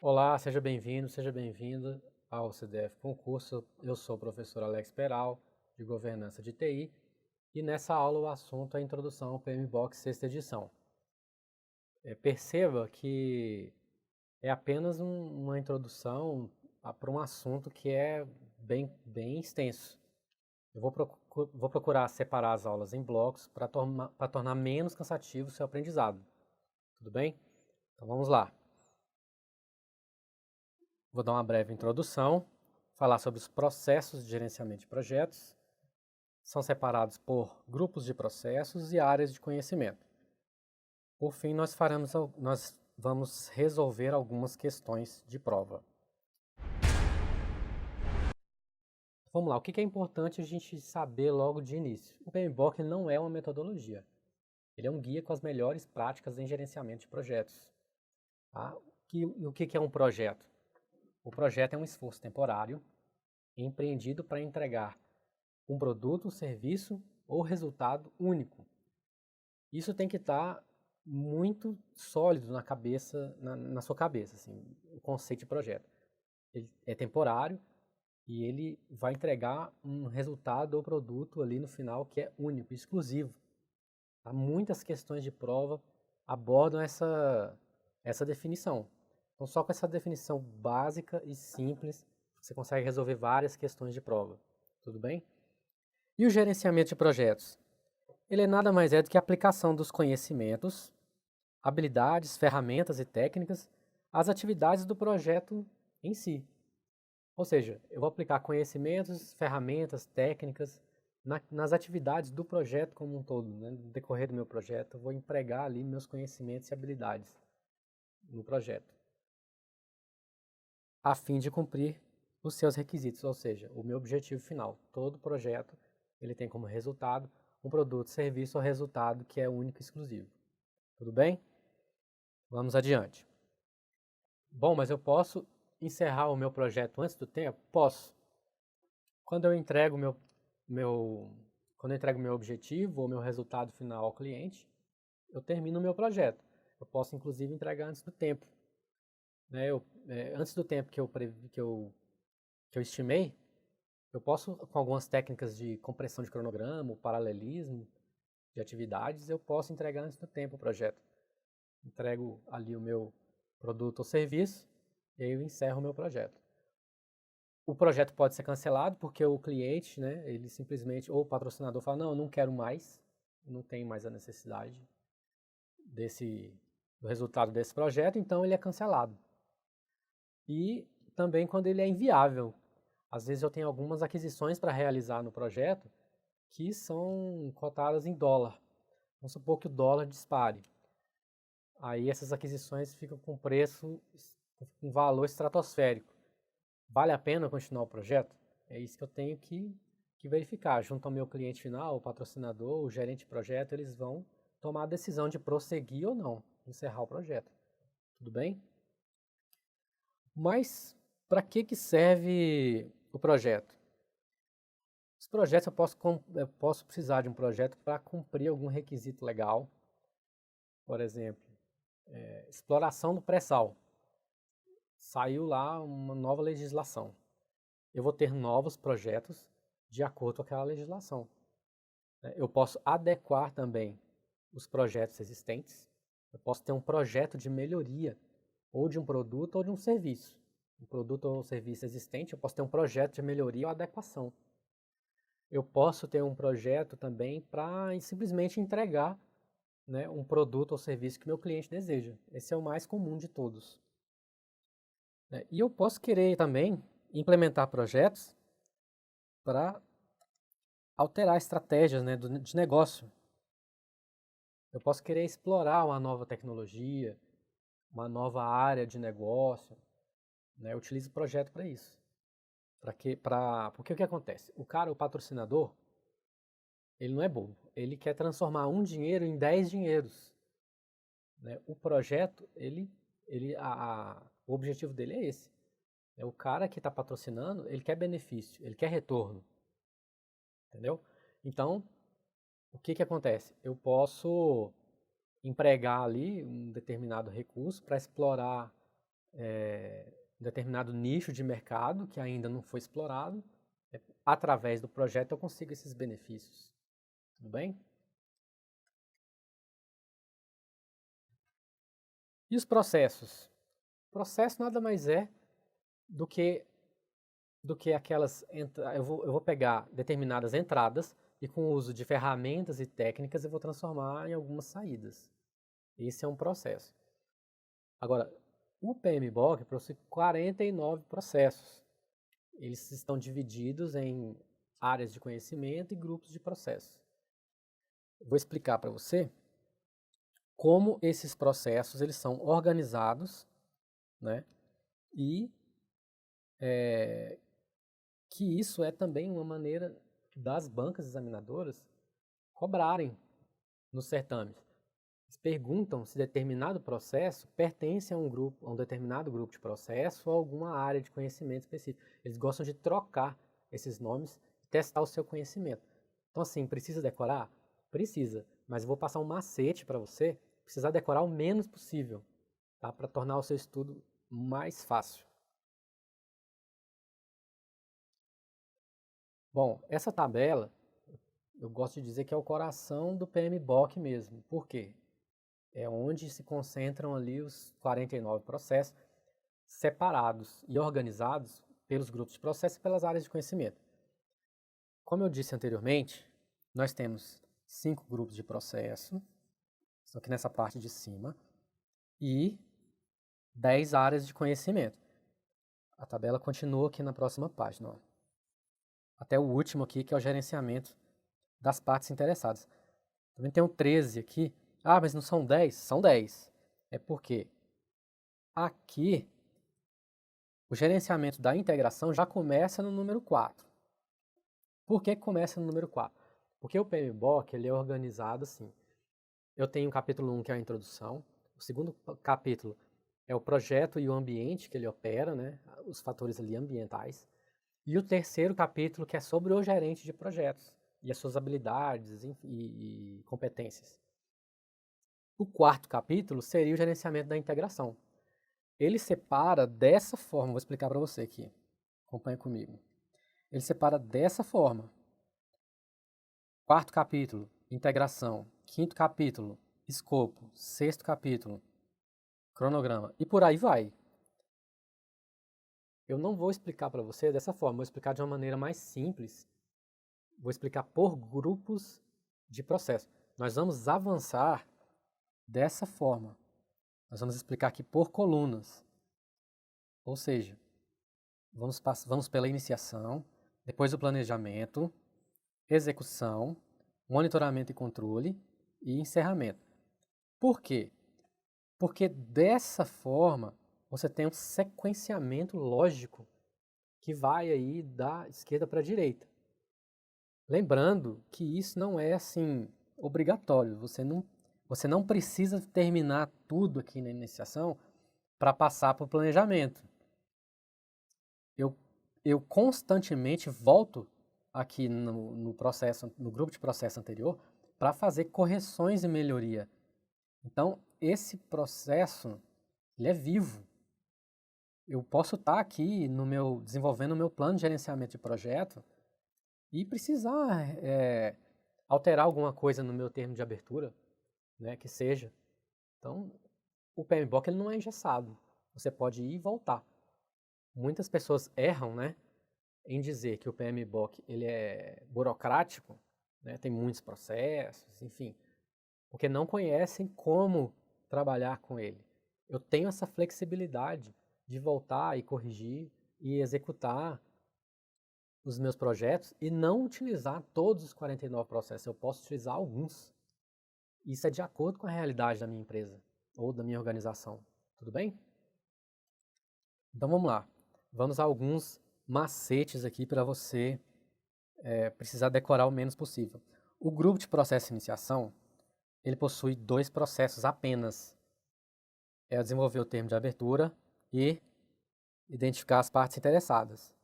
Olá, seja bem-vindo, seja bem-vinda ao CDF Concurso. Eu sou o professor Alex Peral, de Governança de TI, e nessa aula o assunto é a introdução ao PMBOK sexta edição. Perceba que é apenas uma introdução para um assunto que é bem extenso. Eu vou procurar separar as aulas em blocos para tornar menos cansativo o seu aprendizado. Tudo bem? Então vamos lá. Vou dar uma breve introdução, falar sobre os processos de gerenciamento de projetos. São separados por grupos de processos e áreas de conhecimento. Por fim, nós vamos resolver algumas questões de prova. Vamos lá, o que é importante a gente saber logo de início? O PMBOK não é uma metodologia. Ele é um guia com as melhores práticas em gerenciamento de projetos. Tá? O que é um projeto? O projeto é um esforço temporário empreendido para entregar um produto, serviço ou resultado único. Isso tem que estar muito sólido na cabeça, na sua cabeça, assim, o conceito de projeto. Ele é temporário e ele vai entregar um resultado ou produto ali no final que é único, exclusivo. Tá? Muitas questões de prova abordam essa definição. Então, só com essa definição básica e simples, você consegue resolver várias questões de prova. Tudo bem? E o gerenciamento de projetos? Ele nada mais é do que a aplicação dos conhecimentos, habilidades, ferramentas e técnicas às atividades do projeto em si. Ou seja, eu vou aplicar conhecimentos, ferramentas, técnicas nas atividades do projeto como um todo. Né? No decorrer do meu projeto, eu vou empregar ali meus conhecimentos e habilidades no projeto, a fim de cumprir os seus requisitos, ou seja, o meu objetivo final. Todo projeto ele tem como resultado um produto, serviço ou resultado que é único e exclusivo. Tudo bem? Vamos adiante. Bom, mas eu posso encerrar o meu projeto antes do tempo? Posso. Quando eu entrego quando eu entrego meu objetivo ou meu resultado final ao cliente, eu termino o meu projeto. Eu posso, inclusive, entregar antes do tempo. Né? Antes do tempo que eu estimei, eu posso, com algumas técnicas de compressão de cronograma, paralelismo de atividades, eu posso entregar antes do tempo o projeto. Entrego ali o meu produto ou serviço e aí eu encerro o meu projeto. O projeto pode ser cancelado porque o cliente, né, ele simplesmente, ou o patrocinador fala, não, eu não quero mais, não tenho mais a necessidade do resultado desse projeto, então ele é cancelado. E também quando ele é inviável. Às vezes eu tenho algumas aquisições para realizar no projeto que são cotadas em dólar. Vamos supor que o dólar dispare. Aí essas aquisições ficam com preço, com valor estratosférico. Vale a pena continuar o projeto? É isso que eu tenho que verificar. Junto ao meu cliente final, o patrocinador, o gerente de projeto, eles vão tomar a decisão de prosseguir ou não, encerrar o projeto. Tudo bem? Mas para que serve o projeto? Os projetos eu posso precisar de um projeto para cumprir algum requisito legal. Por exemplo, exploração do pré-sal. Saiu lá uma nova legislação. Eu vou ter novos projetos de acordo com aquela legislação. Eu posso adequar também os projetos existentes. Eu posso ter um projeto de melhoria ou de um produto ou de um serviço. Um produto ou um serviço existente, eu posso ter um projeto de melhoria ou adequação. Eu posso ter um projeto também para simplesmente entregar, né, um produto ou serviço que meu cliente deseja. Esse é o mais comum de todos. E eu posso querer também implementar projetos para alterar estratégias, né, de negócio. Eu posso querer explorar uma nova tecnologia, uma nova área de negócio. Né, eu utilizo o projeto para isso. Porque o que acontece? O patrocinador, ele não é bobo. Ele quer transformar um dinheiro em 10 dinheiros. Né? O projeto, o objetivo dele é esse. O cara que está patrocinando, ele quer benefício, ele quer retorno. Entendeu? Então, o que acontece? Eu posso empregar ali um determinado recurso para explorar um determinado nicho de mercado que ainda não foi explorado. Através do projeto eu consigo esses benefícios. Tudo bem? E os processos? O processo nada mais é do que aquelas... Eu vou pegar determinadas entradas e com o uso de ferramentas e técnicas eu vou transformar em algumas saídas. Esse é um processo. Agora, o PMBOK possui 49 processos. Eles estão divididos em áreas de conhecimento e grupos de processos. Vou explicar para você como esses processos eles são organizados, né? E que isso é também uma maneira das bancas examinadoras cobrarem nos certames. Eles perguntam se determinado processo pertence a a um determinado grupo de processo ou a alguma área de conhecimento específico. Eles gostam de trocar esses nomes e testar o seu conhecimento. Então, assim, precisa decorar? Precisa, mas eu vou passar um macete para você precisar decorar o menos possível, tá? Para tornar o seu estudo mais fácil. Bom, essa tabela, eu gosto de dizer que é o coração do PMBOK mesmo. Por quê? É onde se concentram ali os 49 processos separados e organizados pelos grupos de processos e pelas áreas de conhecimento. Como eu disse anteriormente, nós temos 5 grupos de processo, estão aqui nessa parte de cima, e 10 áreas de conhecimento. A tabela continua aqui na próxima página, ó. Até o último aqui, que é o gerenciamento das partes interessadas. Também tem o 13 aqui. Ah, mas não são 10? São 10. É porque aqui o gerenciamento da integração já começa no número 4. Por que começa no número 4? Porque o PMBOK ele é organizado assim. Eu tenho o capítulo 1, que é a introdução. O segundo capítulo é o projeto e o ambiente que ele opera, né? Os fatores ali ambientais. E o terceiro capítulo, que é sobre o gerente de projetos e as suas habilidades e competências. O quarto capítulo seria o gerenciamento da integração. Ele separa dessa forma, vou explicar para você aqui. Acompanha comigo. Ele separa dessa forma. Quarto capítulo, integração. Quinto capítulo, escopo. Sexto capítulo, cronograma. E por aí vai. Eu não vou explicar para você dessa forma, vou explicar de uma maneira mais simples. Vou explicar por grupos de processo. Nós vamos avançar dessa forma. Nós vamos explicar aqui por colunas. Ou seja, vamos pela iniciação, depois o planejamento, execução, monitoramento e controle e encerramento. Por quê? Porque dessa forma você tem um sequenciamento lógico que vai aí da esquerda para a direita. Lembrando que isso não é assim obrigatório. Você não precisa terminar tudo aqui na iniciação para passar para o planejamento. Eu constantemente volto aqui no processo, no grupo de processo anterior, para fazer correções e melhoria. Então, esse processo, ele é vivo. Eu posso estar aqui desenvolvendo o meu plano de gerenciamento de projeto e precisar alterar alguma coisa no meu termo de abertura, né, que seja. Então, o PMBOK ele não é engessado. Você pode ir e voltar. Muitas pessoas erram, né, em dizer que o PMBOK ele é burocrático, né, tem muitos processos, enfim, porque não conhecem como trabalhar com ele. Eu tenho essa flexibilidade de voltar e corrigir e executar os meus projetos e não utilizar todos os 49 processos. Eu posso utilizar alguns. Isso é de acordo com a realidade da minha empresa ou da minha organização. Tudo bem? Então vamos lá. Vamos a alguns macetes aqui para você precisar decorar o menos possível. O grupo de processo de iniciação, ele possui 2 processos apenas. É desenvolver o termo de abertura e identificar as partes interessadas.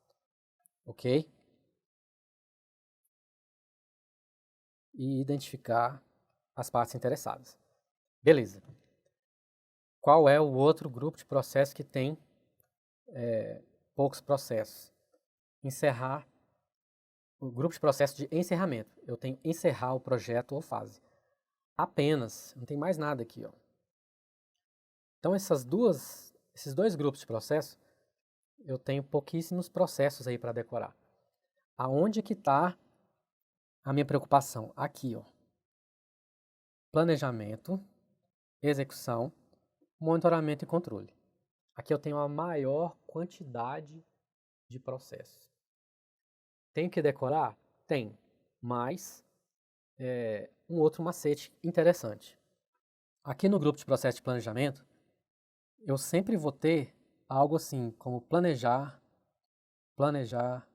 Ok? E identificar as partes interessadas. Beleza. Qual é o outro grupo de processos que tem poucos processos? Encerrar, o grupo de processos de encerramento. Eu tenho encerrar o projeto ou fase. Apenas, não tem mais nada aqui, ó. Então esses dois grupos de processos, eu tenho pouquíssimos processos aí para decorar. Aonde que está a minha preocupação? Aqui, ó. Planejamento, execução, monitoramento e controle. Aqui eu tenho a maior quantidade de processos. Tenho que decorar? Tem, mas um outro macete interessante. Aqui no grupo de processo de planejamento, eu sempre vou ter algo assim como planejar, planejar,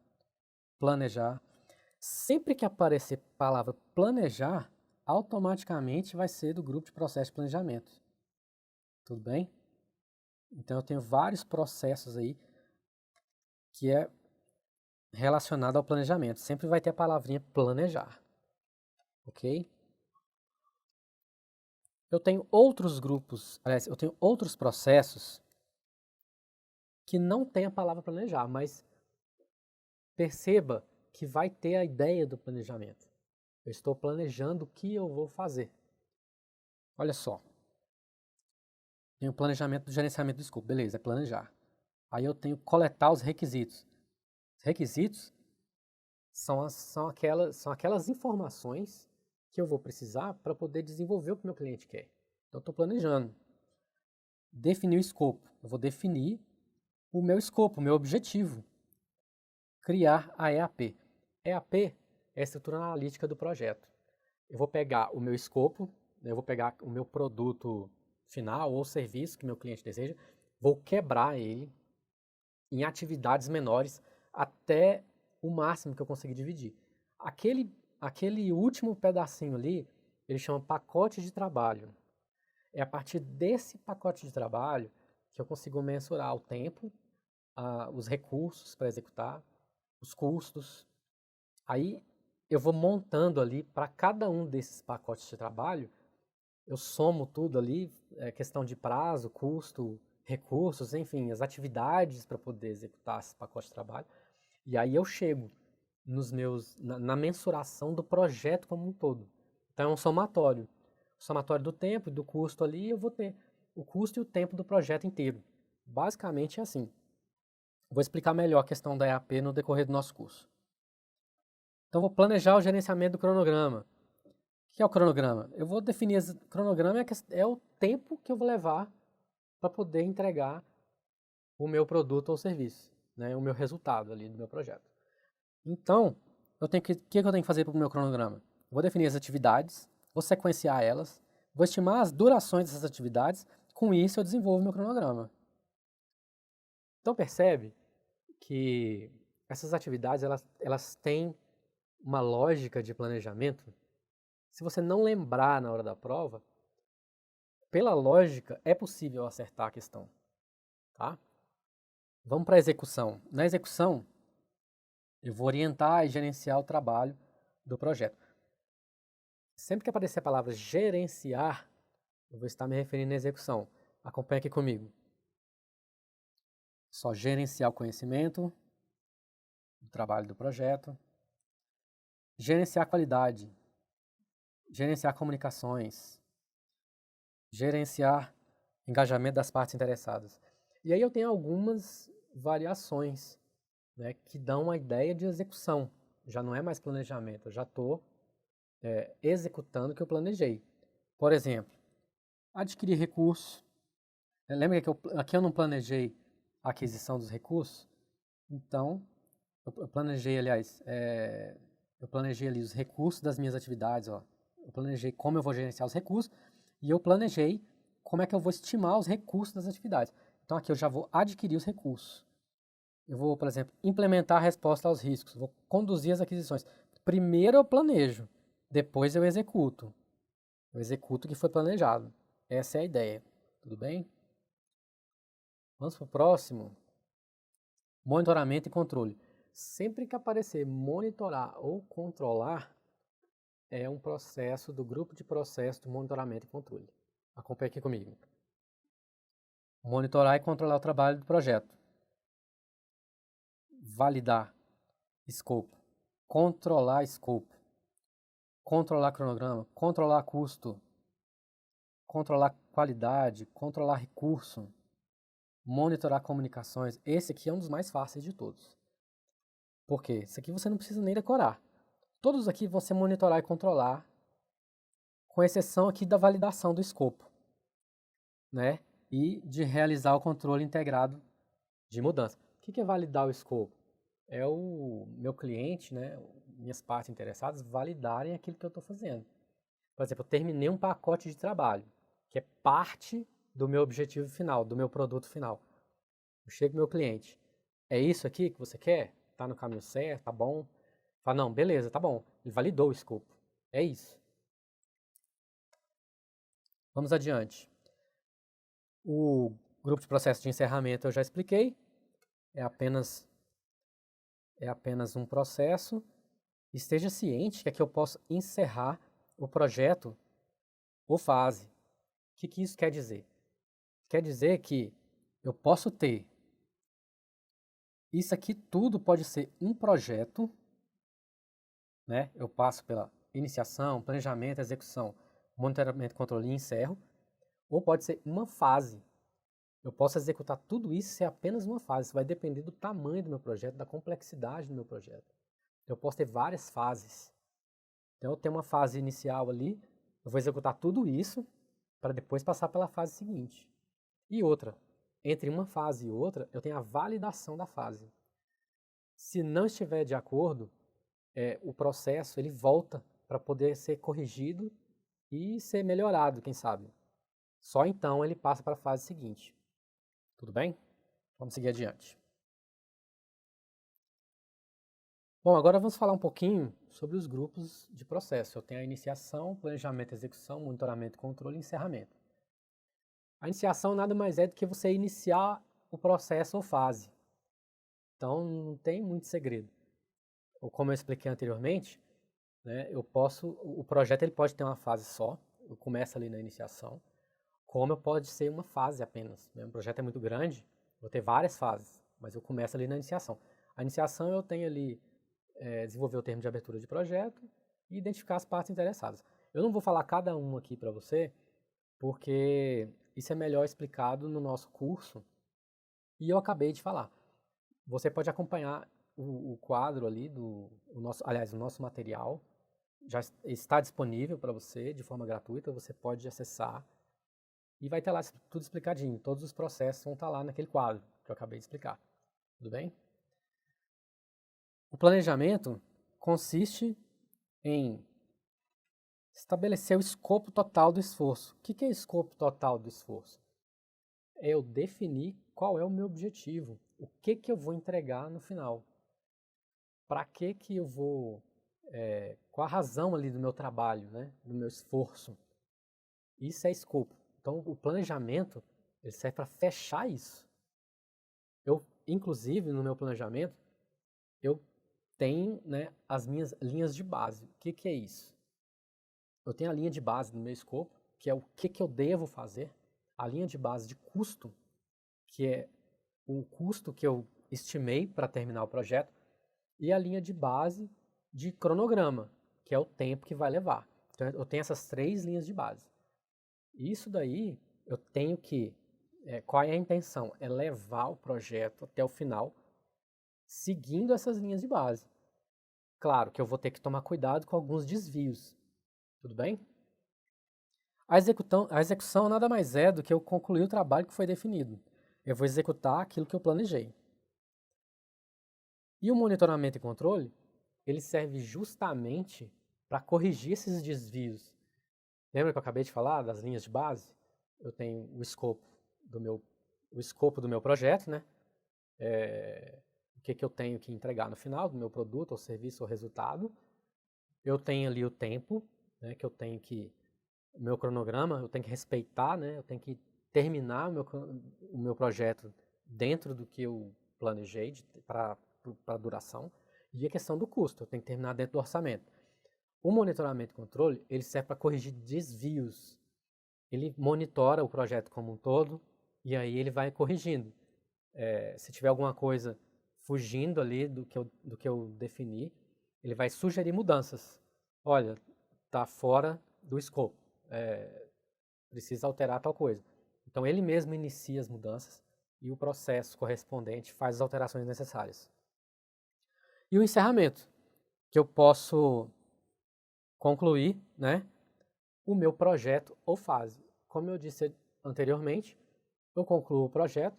planejar. Sempre que aparecer a palavra planejar, automaticamente vai ser do grupo de processo de planejamento. Tudo bem? Então eu tenho vários processos aí que é relacionado ao planejamento. Sempre vai ter a palavrinha planejar. Ok? Eu tenho outros grupos, aliás, eu tenho outros processos que não tem a palavra planejar, mas perceba que vai ter a ideia do planejamento. Eu estou planejando o que eu vou fazer. Olha só. Tem o planejamento do gerenciamento do escopo. Beleza, é planejar. Aí eu tenho que coletar os requisitos. Os requisitos são aquelas informações que eu vou precisar para poder desenvolver o que meu cliente quer. Então eu estou planejando. Definir o escopo. Eu vou definir o meu escopo, o meu objetivo. Criar a EAP. EAP é a estrutura analítica do projeto. Eu vou pegar o meu escopo, eu vou pegar o meu produto final ou serviço que meu cliente deseja, vou quebrar ele em atividades menores até o máximo que eu conseguir dividir. Aquele último pedacinho ali, ele chama pacote de trabalho. É a partir desse pacote de trabalho que eu consigo mensurar o tempo, os recursos para executar, os custos. Aí eu vou montando ali para cada um desses pacotes de trabalho, eu somo tudo ali, questão de prazo, custo, recursos, enfim, as atividades para poder executar esse pacote de trabalho. E aí eu chego na mensuração do projeto como um todo. Então é um somatório. O somatório do tempo e do custo ali, eu vou ter o custo e o tempo do projeto inteiro. Basicamente é assim. Vou explicar melhor a questão da EAP no decorrer do nosso curso. Então vou planejar o gerenciamento do cronograma. O que é o cronograma? Eu vou definir, o cronograma é o tempo que eu vou levar para poder entregar o meu produto ou serviço, né, o meu resultado ali do meu projeto. Então, o que eu tenho que fazer para o meu cronograma? Vou definir as atividades, vou sequenciar elas, vou estimar as durações dessas atividades, com isso eu desenvolvo meu cronograma. Então percebe que essas atividades elas têm uma lógica de planejamento. Se você não lembrar na hora da prova, pela lógica é possível acertar a questão, tá? Vamos para a execução. Na execução, eu vou orientar e gerenciar o trabalho do projeto. Sempre que aparecer a palavra gerenciar, eu vou estar me referindo à execução. Acompanhe aqui comigo. Só gerenciar o conhecimento do trabalho do projeto. Gerenciar a qualidade. Gerenciar comunicações. Gerenciar engajamento das partes interessadas. E aí eu tenho algumas variações, né, que dão uma ideia de execução. Já não é mais planejamento, eu já estou executando o que eu planejei. Por exemplo, adquirir recursos. Lembra que aqui eu não planejei a aquisição dos recursos? Então, eu planejei, aliás, eu planejei ali os recursos das minhas atividades, ó. Eu planejei como eu vou gerenciar os recursos e eu planejei como é que eu vou estimar os recursos das atividades. Então, aqui eu já vou adquirir os recursos. Eu vou, por exemplo, implementar a resposta aos riscos, vou conduzir as aquisições. Primeiro eu planejo, depois eu executo. Eu executo o que foi planejado. Essa é a ideia. Tudo bem? Vamos para o próximo. Monitoramento e controle. Sempre que aparecer monitorar ou controlar, é um processo do grupo de processo de monitoramento e controle. Acompanhe aqui comigo. Monitorar e controlar o trabalho do projeto. Validar escopo. Controlar escopo. Controlar cronograma. Controlar custo. Controlar qualidade. Controlar recurso. Monitorar comunicações. Esse aqui é um dos mais fáceis de todos. Por quê? Esse aqui você não precisa nem decorar. Todos aqui vão ser monitorar e controlar, com exceção aqui da validação do escopo, né? E de realizar o controle integrado de mudança. O que é validar o escopo? É o meu cliente, né, minhas partes interessadas, validarem aquilo que eu estou fazendo. Por exemplo, eu terminei um pacote de trabalho, que é parte do meu objetivo final, do meu produto final. Eu chego ao meu cliente, é isso aqui que você quer? Tá no caminho certo? Tá bom? Fala, não, beleza, tá bom. Ele validou o escopo. É isso. Vamos adiante. O grupo de processo de encerramento eu já expliquei. É apenas um processo. Esteja ciente que aqui eu posso encerrar o projeto ou fase. O que isso quer dizer? Quer dizer que eu posso ter... Isso aqui tudo pode ser um projeto, né? Eu passo pela iniciação, planejamento, execução, monitoramento, controle e encerro. Ou pode ser uma fase. Eu posso executar tudo isso se é apenas uma fase. Isso vai depender do tamanho do meu projeto, da complexidade do meu projeto. Então, eu posso ter várias fases. Então, eu tenho uma fase inicial ali, eu vou executar tudo isso para depois passar pela fase seguinte. E outra, entre uma fase e outra, eu tenho a validação da fase. Se não estiver de acordo, o processo ele volta para poder ser corrigido e ser melhorado, quem sabe. Só então ele passa para a fase seguinte. Tudo bem? Vamos seguir adiante. Bom, agora vamos falar um pouquinho sobre os grupos de processo. Eu tenho a iniciação, planejamento, execução, monitoramento, controle e encerramento. A iniciação nada mais é do que você iniciar o processo ou fase. Então, não tem muito segredo. Ou como eu expliquei anteriormente, né, o projeto ele pode ter uma fase só, eu começo ali na iniciação, como pode ser uma fase apenas. Né? Um projeto é muito grande, vou ter várias fases, mas eu começo ali na iniciação. A iniciação eu tenho ali desenvolver o termo de abertura de projeto e identificar as partes interessadas. Eu não vou falar cada um aqui para você, porque isso é melhor explicado no nosso curso e eu acabei de falar. Você pode acompanhar o quadro ali, o nosso material, já está disponível para você de forma gratuita, você pode acessar e vai ter lá tudo explicadinho, todos os processos vão estar lá naquele quadro que eu acabei de explicar. Tudo bem? O planejamento consiste em estabelecer o escopo total do esforço. O que é escopo total do esforço? É eu definir qual é o meu objetivo, o que eu vou entregar no final. Para que eu vou... qual a razão ali do meu trabalho, né? Do meu esforço. Isso é escopo. Então, o planejamento ele serve para fechar isso. Eu, inclusive, no meu planejamento, eu tenho, né, as minhas linhas de base. O que é isso? Eu tenho a linha de base no meu escopo, que é o que eu devo fazer. A linha de base de custo, que é o custo que eu estimei para terminar o projeto. E a linha de base de cronograma, que é o tempo que vai levar. Então, eu tenho essas 3 linhas de base. Isso daí, eu tenho que... qual é a intenção? É levar o projeto até o final, seguindo essas linhas de base. Claro que eu vou ter que tomar cuidado com alguns desvios. Tudo bem? A execução nada mais é do que eu concluir o trabalho que foi definido. Eu vou executar aquilo que eu planejei. E o monitoramento e controle, ele serve justamente para corrigir esses desvios. Lembra que eu acabei de falar das linhas de base? Eu tenho o escopo do meu projeto, né? O que eu tenho que entregar no final do meu produto, ou serviço, ou resultado. Eu tenho ali o tempo, né, que eu tenho que... O meu cronograma, eu tenho que respeitar, né? Eu tenho que terminar o meu projeto dentro do que eu planejei para a duração. E a questão do custo, eu tenho que terminar dentro do orçamento. O monitoramento e controle, ele serve para corrigir desvios. Ele monitora o projeto como um todo E aí ele vai corrigindo. Se tiver alguma coisa fugindo ali do que eu defini, ele vai sugerir mudanças. Olha, está fora do escopo, precisa alterar tal coisa. Então ele mesmo inicia as mudanças e o processo correspondente faz as alterações necessárias. E o encerramento, que eu posso concluir, né, o meu projeto ou fase. Como eu disse anteriormente, eu concluo o projeto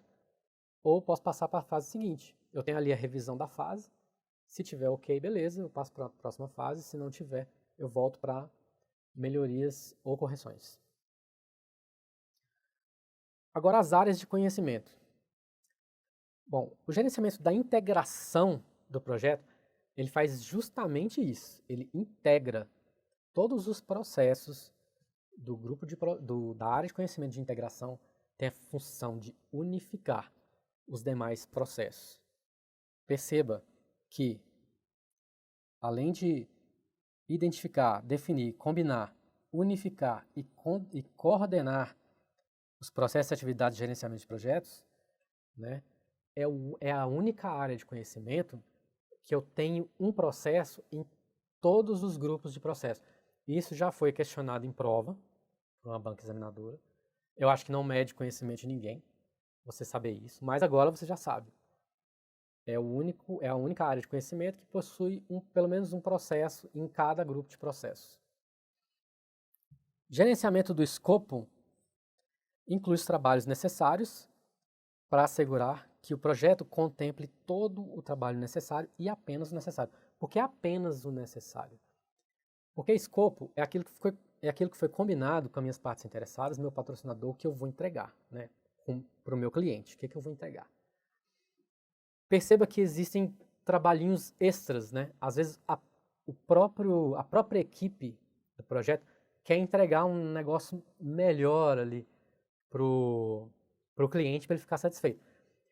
ou posso passar para a fase seguinte. Eu tenho ali a revisão da fase. Se tiver ok, beleza, eu passo para a próxima fase. Se não tiver, eu volto para melhorias ou correções. Agora, as áreas de conhecimento. Bom, o gerenciamento da integração do projeto, ele faz justamente isso. Ele integra todos os processos do grupo da área de conhecimento de integração, tem a função de unificar os demais processos. Perceba que, além de identificar, definir, combinar, unificar e coordenar os processos e atividades de gerenciamento de projetos, né, é a única área de conhecimento que eu tenho um processo em todos os grupos de processo. Isso já foi questionado em prova, por uma banca examinadora. Eu acho que não mede conhecimento de ninguém, você saber isso, mas agora você já sabe. É a única área de conhecimento que possui pelo menos um processo em cada grupo de processos. Gerenciamento do escopo inclui os trabalhos necessários para assegurar que o projeto contemple todo o trabalho necessário e apenas o necessário. Por que apenas o necessário? Porque escopo é aquilo que foi combinado com as minhas partes interessadas, meu patrocinador, que eu vou entregar, né, para o meu cliente. O que eu vou entregar? Perceba que existem trabalhinhos extras, né? Às vezes a própria equipe do projeto quer entregar um negócio melhor ali pro cliente para ele ficar satisfeito.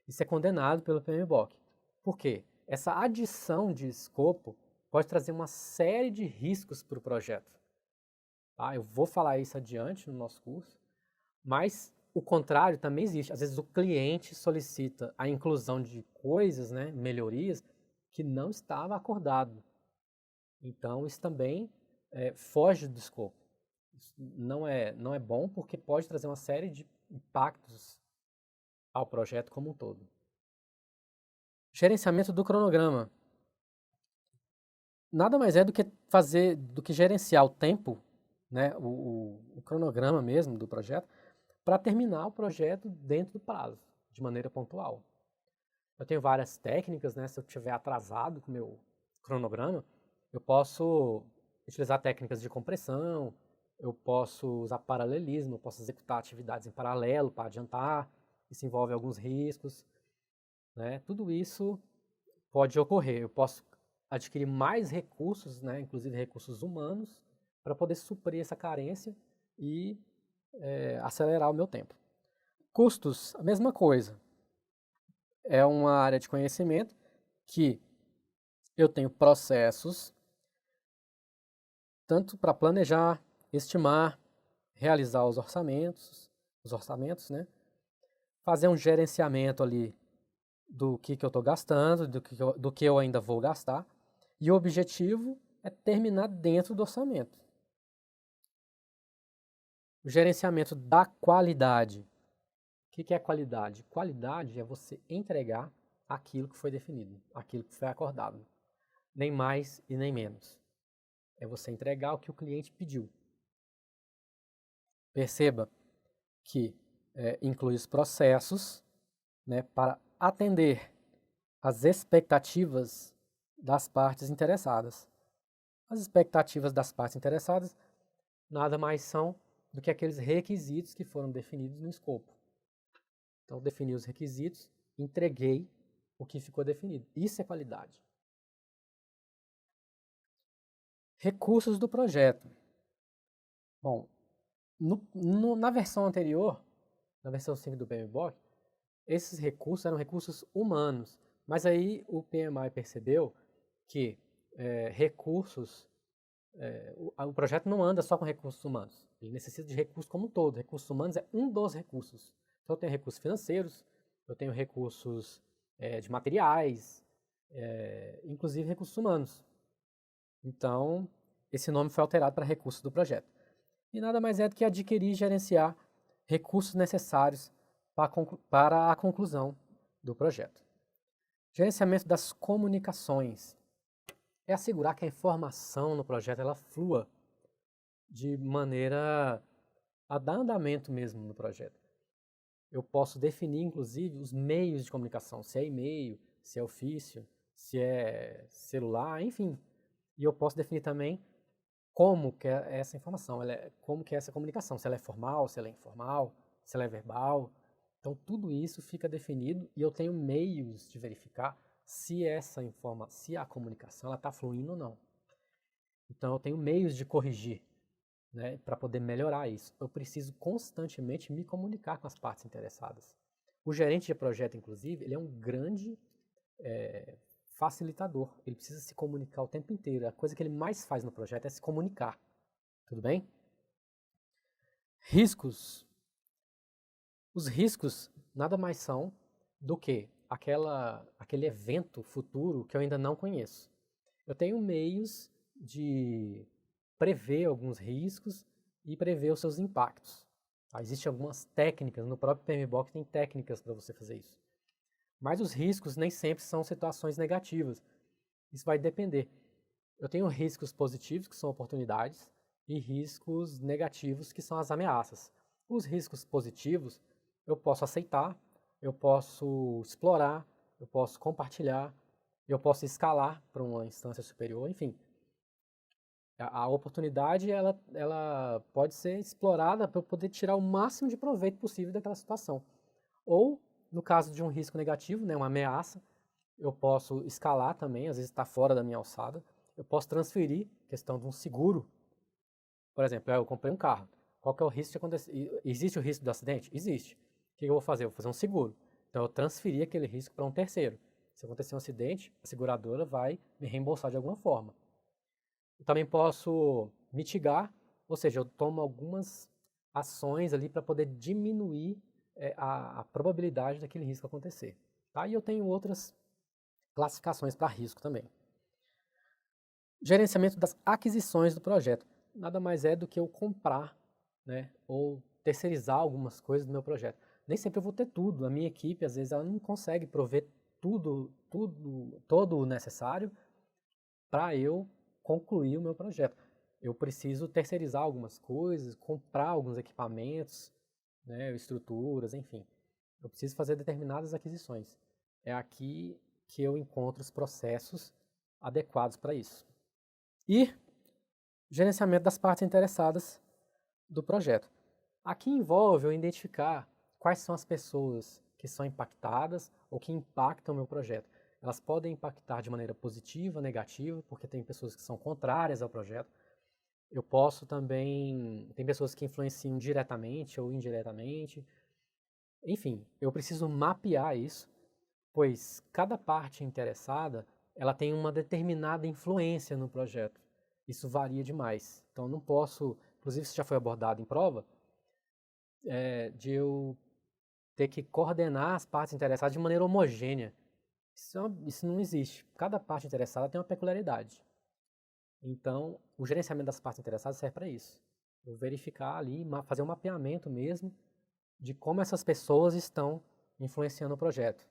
Isso é condenado pelo PMBOK. Por quê? Essa adição de escopo pode trazer uma série de riscos para o projeto. Tá? Eu vou falar isso adiante no nosso curso, mas o contrário também existe. Às vezes o cliente solicita a inclusão de coisas, né, melhorias, que não estava acordado. Então isso também foge do escopo. Isso não é bom porque pode trazer uma série de impactos ao projeto como um todo. Gerenciamento do cronograma. Nada mais é do que gerenciar o tempo, né, o cronograma mesmo do projeto, para terminar o projeto dentro do prazo, de maneira pontual. Eu tenho várias técnicas, né? Se eu estiver atrasado com o meu cronograma, eu posso utilizar técnicas de compressão, eu posso usar paralelismo, eu posso executar atividades em paralelo para adiantar, isso envolve alguns riscos, né? Tudo isso pode ocorrer. Eu posso adquirir mais recursos, né? Inclusive recursos humanos, para poder suprir essa carência e acelerar o meu tempo. Custos, a mesma coisa. É uma área de conhecimento que eu tenho processos tanto para planejar, estimar, realizar os orçamentos, né? Fazer um gerenciamento ali do que eu estou gastando, do que eu ainda vou gastar. E o objetivo é terminar dentro do orçamento. O gerenciamento da qualidade. O que é qualidade? Qualidade é você entregar aquilo que foi definido, aquilo que foi acordado. Nem mais e nem menos. É você entregar o que o cliente pediu. Perceba que inclui os processos, né, para atender às expectativas das partes interessadas. As expectativas das partes interessadas nada mais são do que aqueles requisitos que foram definidos no escopo. Então, defini os requisitos, entreguei o que ficou definido. Isso é qualidade. Recursos do projeto. Bom, na versão anterior, na versão 5 do PMBOK, esses recursos eram recursos humanos. Mas aí o PMI percebeu que o projeto não anda só com recursos humanos. Ele necessita de recursos como um todo. Recursos humanos é um dos recursos. Então, eu tenho recursos financeiros, eu tenho recursos de materiais, inclusive recursos humanos. Então, esse nome foi alterado para recursos do projeto. E nada mais é do que adquirir e gerenciar recursos necessários para a conclusão do projeto. Gerenciamento das comunicações é assegurar que a informação no projeto ela flua de maneira a dar andamento mesmo no projeto. Eu posso definir, inclusive, os meios de comunicação, se é e-mail, se é ofício, se é celular, enfim. E eu posso definir também como que é essa informação, como que é essa comunicação, se ela é formal, se ela é informal, se ela é verbal. Então, tudo isso fica definido e eu tenho meios de verificar se se a comunicação está fluindo ou não. Então, eu tenho meios de corrigir, né, para poder melhorar isso. Eu preciso constantemente me comunicar com as partes interessadas. O gerente de projeto, inclusive, ele é um grande facilitador. Ele precisa se comunicar o tempo inteiro. A coisa que ele mais faz no projeto é se comunicar. Tudo bem? Riscos. Os riscos nada mais são do que aquele evento futuro que eu ainda não conheço. Eu tenho meios de prever alguns riscos e prever os seus impactos. Existem algumas técnicas, no próprio PMBOK tem técnicas para você fazer isso. Mas os riscos nem sempre são situações negativas. Isso vai depender. Eu tenho riscos positivos, que são oportunidades, e riscos negativos, que são as ameaças. Os riscos positivos eu posso aceitar, eu posso explorar, eu posso compartilhar, eu posso escalar para uma instância superior, enfim. A oportunidade ela pode ser explorada para eu poder tirar o máximo de proveito possível daquela situação. Ou, no caso de um risco negativo, né, uma ameaça, eu posso escalar também, às vezes está fora da minha alçada. Eu posso transferir, questão de um seguro. Por exemplo, eu comprei um carro. Qual que é o risco de acontecer? Existe o risco do acidente? Existe. O que eu vou fazer? Eu vou fazer um seguro. Então, eu transferi aquele risco para um terceiro. Se acontecer um acidente, a seguradora vai me reembolsar de alguma forma. Eu também posso mitigar, ou seja, eu tomo algumas ações ali para poder diminuir a probabilidade daquele risco acontecer. Tá? E eu tenho outras classificações para risco também. Gerenciamento das aquisições do projeto. Nada mais é do que eu comprar, né, ou terceirizar algumas coisas do meu projeto. Nem sempre eu vou ter tudo. A minha equipe, às vezes, ela não consegue prover todo o necessário para eu concluir o meu projeto. Eu preciso terceirizar algumas coisas, comprar alguns equipamentos, né, estruturas, enfim. Eu preciso fazer determinadas aquisições. É aqui que eu encontro os processos adequados para isso. E gerenciamento das partes interessadas do projeto. Aqui envolve eu identificar quais são as pessoas que são impactadas ou que impactam o meu projeto. Elas podem impactar de maneira positiva, negativa, porque tem pessoas que são contrárias ao projeto. Eu posso também... Tem pessoas que influenciam diretamente ou indiretamente. Enfim, eu preciso mapear isso, pois cada parte interessada ela tem uma determinada influência no projeto. Isso varia demais. Então, eu não posso... Inclusive, isso já foi abordado em prova, de eu ter que coordenar as partes interessadas de maneira homogênea. Isso não existe. Cada parte interessada tem uma peculiaridade. Então, o gerenciamento das partes interessadas serve para isso. Eu verificar ali, fazer um mapeamento mesmo de como essas pessoas estão influenciando o projeto.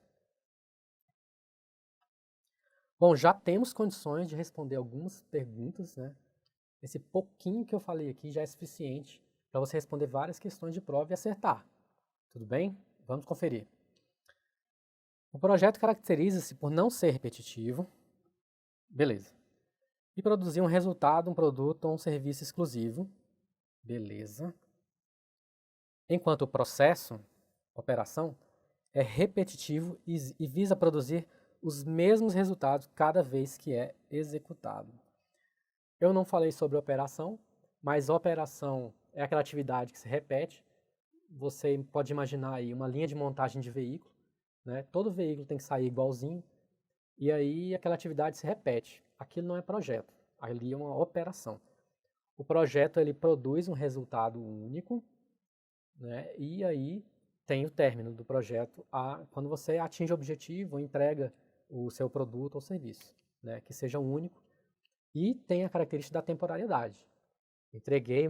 Bom, já temos condições de responder algumas perguntas, né? Esse pouquinho que eu falei aqui já é suficiente para você responder várias questões de prova e acertar. Tudo bem? Vamos conferir. O projeto caracteriza-se por não ser repetitivo, beleza. E produzir um resultado, um produto ou um serviço exclusivo, beleza. Enquanto o processo, operação, é repetitivo e visa produzir os mesmos resultados cada vez que é executado. Eu não falei sobre operação, mas operação é aquela atividade que se repete. Você pode imaginar aí uma linha de montagem de veículo, né? Todo veículo tem que sair igualzinho, e aí aquela atividade se repete. Aquilo não é projeto, ali é uma operação. O projeto ele produz um resultado único, né? E aí tem o término do projeto quando você atinge o objetivo, entrega o seu produto ou serviço, né, que seja único e tem a característica da temporalidade. Eu entreguei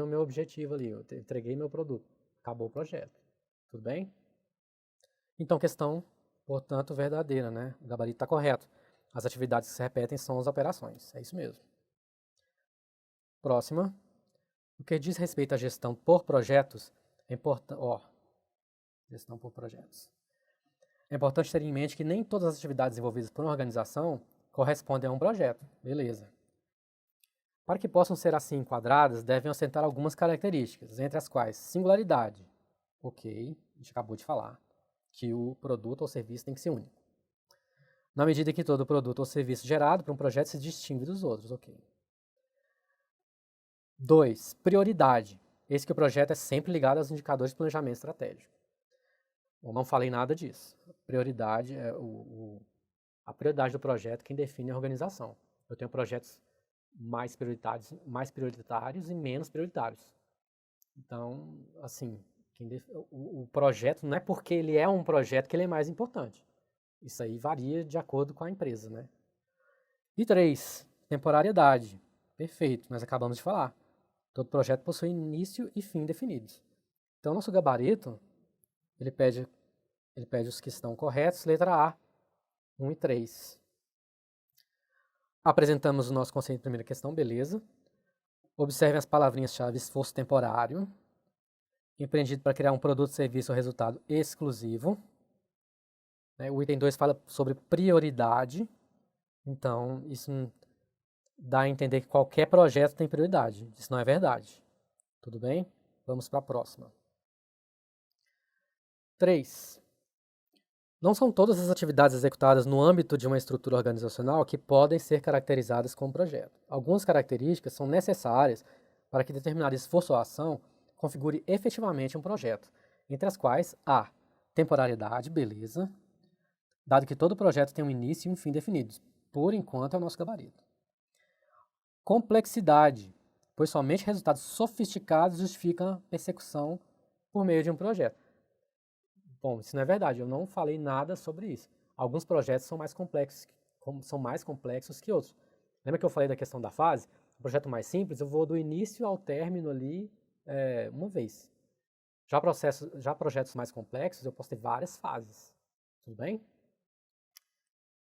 o meu objetivo ali, eu entreguei meu produto, acabou o projeto, tudo bem? Então, questão, portanto, verdadeira, né? O gabarito está correto. As atividades que se repetem são as operações, é isso mesmo. Próxima. O que diz respeito à gestão por projetos, é importante. Gestão por projetos. É importante ter em mente que nem todas as atividades envolvidas por uma organização correspondem a um projeto. Beleza. Para que possam ser assim enquadradas, devem assentar algumas características, entre as quais singularidade. Ok, a gente acabou de falar que o produto ou serviço tem que ser único. Na medida que todo produto ou serviço gerado para um projeto se distingue dos outros. Ok. 2. Prioridade. Esse que o projeto é sempre ligado aos indicadores de planejamento estratégico. Eu não falei nada disso. Prioridade é a prioridade do projeto quem define a organização. Eu tenho projetos mais prioritários e menos prioritários. Então, assim, o projeto não é porque ele é um projeto que ele é mais importante. Isso aí varia de acordo com a empresa, né? E 3, temporariedade. Perfeito, nós acabamos de falar. Todo projeto possui início e fim definidos. Então, nosso gabarito, ele pede os que estão corretos, letra A, 1 e 3. Apresentamos o nosso conceito de primeira questão, beleza. Observem as palavrinhas-chave esforço temporário, empreendido para criar um produto, serviço ou resultado exclusivo. O item 2 fala sobre prioridade, então isso dá a entender que qualquer projeto tem prioridade. Isso não é verdade. Tudo bem? Vamos para a próxima. 3. Não são todas as atividades executadas no âmbito de uma estrutura organizacional que podem ser caracterizadas como projeto. Algumas características são necessárias para que determinado esforço ou ação configure efetivamente um projeto, entre as quais a temporalidade, beleza, dado que todo projeto tem um início e um fim definidos. Por enquanto é o nosso gabarito. Complexidade, pois somente resultados sofisticados justificam a persecução por meio de um projeto. Bom, isso não é verdade, eu não falei nada sobre isso. Alguns projetos são mais complexos que outros. Lembra que eu falei da questão da fase? O projeto mais simples, eu vou do início ao término ali uma vez. Já projetos mais complexos, eu posso ter várias fases. Tudo bem?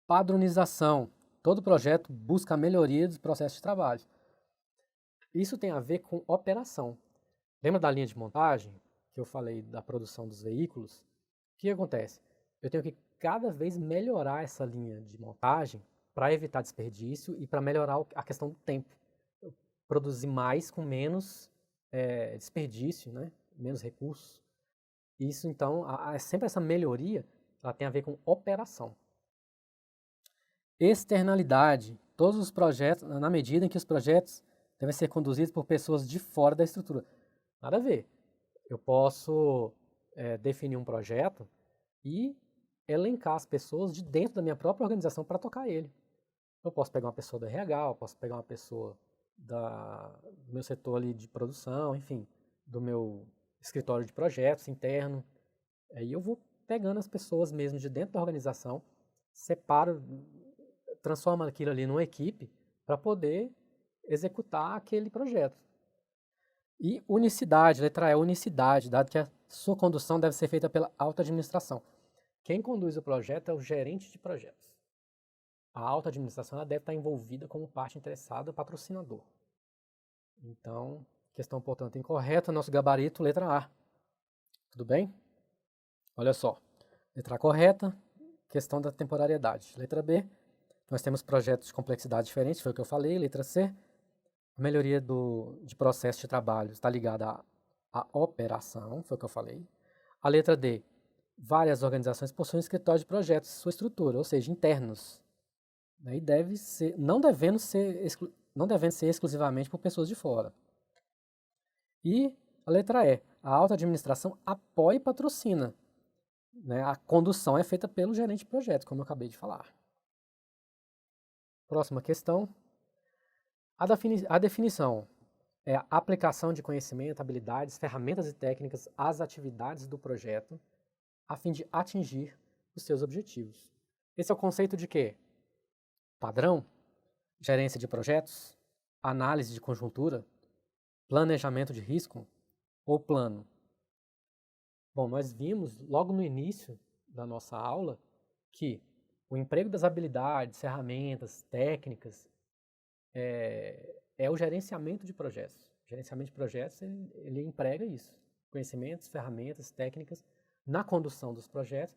Padronização. Todo projeto busca a melhoria dos processos de trabalho. Isso tem a ver com operação. Lembra da linha de montagem, que eu falei da produção dos veículos? O que acontece? Eu tenho que cada vez melhorar essa linha de montagem para evitar desperdício e para melhorar a questão do tempo. Eu produzir mais com menos desperdício, né? Menos recursos. Isso, então, sempre essa melhoria, ela tem a ver com operação. Externalidade. Todos os projetos, na medida em que os projetos devem ser conduzidos por pessoas de fora da estrutura. Nada a ver. Eu posso definir um projeto e elencar as pessoas de dentro da minha própria organização para tocar ele. Eu posso pegar uma pessoa do RH, eu posso pegar uma pessoa do meu setor ali de produção, enfim, do meu escritório de projetos interno. Aí eu vou pegando as pessoas mesmo de dentro da organização, separo, transformo aquilo ali numa equipe para poder executar aquele projeto. E unicidade, letra E, unicidade, dado que a sua condução deve ser feita pela alta administração. Quem conduz o projeto é o gerente de projetos. A alta administração ela deve estar envolvida como parte interessada, patrocinador. Então, questão, portanto, incorreta, nosso gabarito, letra A. Tudo bem? Olha só, letra A correta, questão da temporariedade. Letra B, nós temos projetos de complexidade diferentes, foi o que eu falei. Letra C, a melhoria de processo de trabalho está ligada à operação, foi o que eu falei. A letra D, várias organizações possuem escritórios de projetos, sua estrutura, ou seja, internos. E não devendo ser exclusivamente por pessoas de fora. E a letra E, a alta administração apoia e patrocina. A condução é feita pelo gerente de projetos, como eu acabei de falar. Próxima questão. A definição. é a aplicação de conhecimento, habilidades, ferramentas e técnicas às atividades do projeto, a fim de atingir os seus objetivos. Esse é o conceito de quê? Padrão, gerência de projetos, análise de conjuntura, planejamento de risco ou plano. Bom, nós vimos logo no início da nossa aula que o emprego das habilidades, ferramentas, técnicas é o gerenciamento de projetos. O gerenciamento de projetos, ele emprega isso, conhecimentos, ferramentas, técnicas na condução dos projetos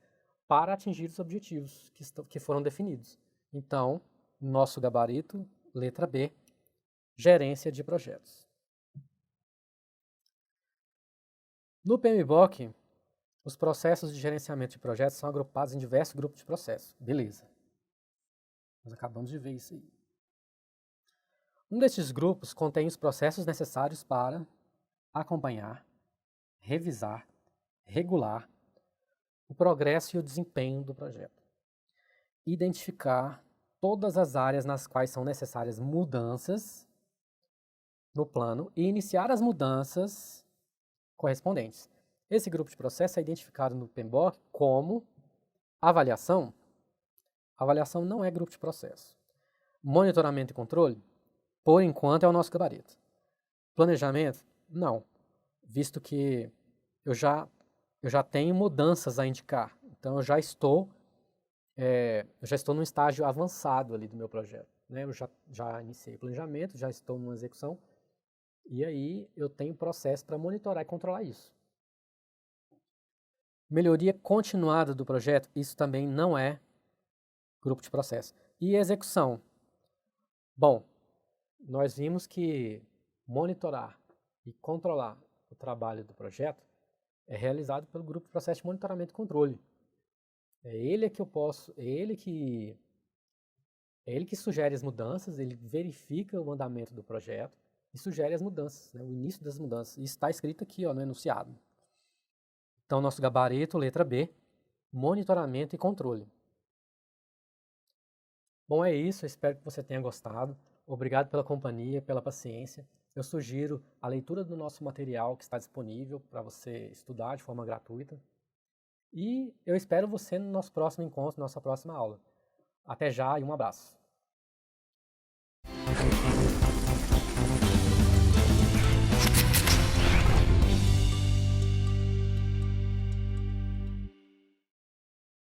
para atingir os objetivos que foram definidos. Então, nosso gabarito, letra B, gerência de projetos. No PMBOK, os processos de gerenciamento de projetos são agrupados em diversos grupos de processos. Beleza. Nós acabamos de ver isso aí. Um desses grupos contém os processos necessários para acompanhar, revisar, regular o progresso e o desempenho do projeto. Identificar todas as áreas nas quais são necessárias mudanças no plano e iniciar as mudanças correspondentes. Esse grupo de processo é identificado no PMBOK como avaliação. Avaliação não é grupo de processo. Monitoramento e controle, por enquanto, é o nosso gabarito. Planejamento, não, visto que eu já tenho mudanças a indicar. Então, eu já estou num estágio avançado ali do meu projeto. Né? Eu já iniciei o planejamento, já estou numa execução, e aí eu tenho processo para monitorar e controlar isso. Melhoria continuada do projeto, isso também não é grupo de processo. E execução? Bom, nós vimos que monitorar e controlar o trabalho do projeto é realizado pelo grupo de processo de monitoramento e controle. É ele que sugere as mudanças, ele verifica o andamento do projeto e sugere as mudanças, né, o início das mudanças. Isso está escrito aqui, ó, no enunciado. Então, nosso gabarito, letra B, monitoramento e controle. Bom, é isso, eu espero que você tenha gostado. Obrigado pela companhia, pela paciência. Eu sugiro a leitura do nosso material que está disponível para você estudar de forma gratuita. E eu espero você no nosso próximo encontro, nossa próxima aula. Até já e um abraço.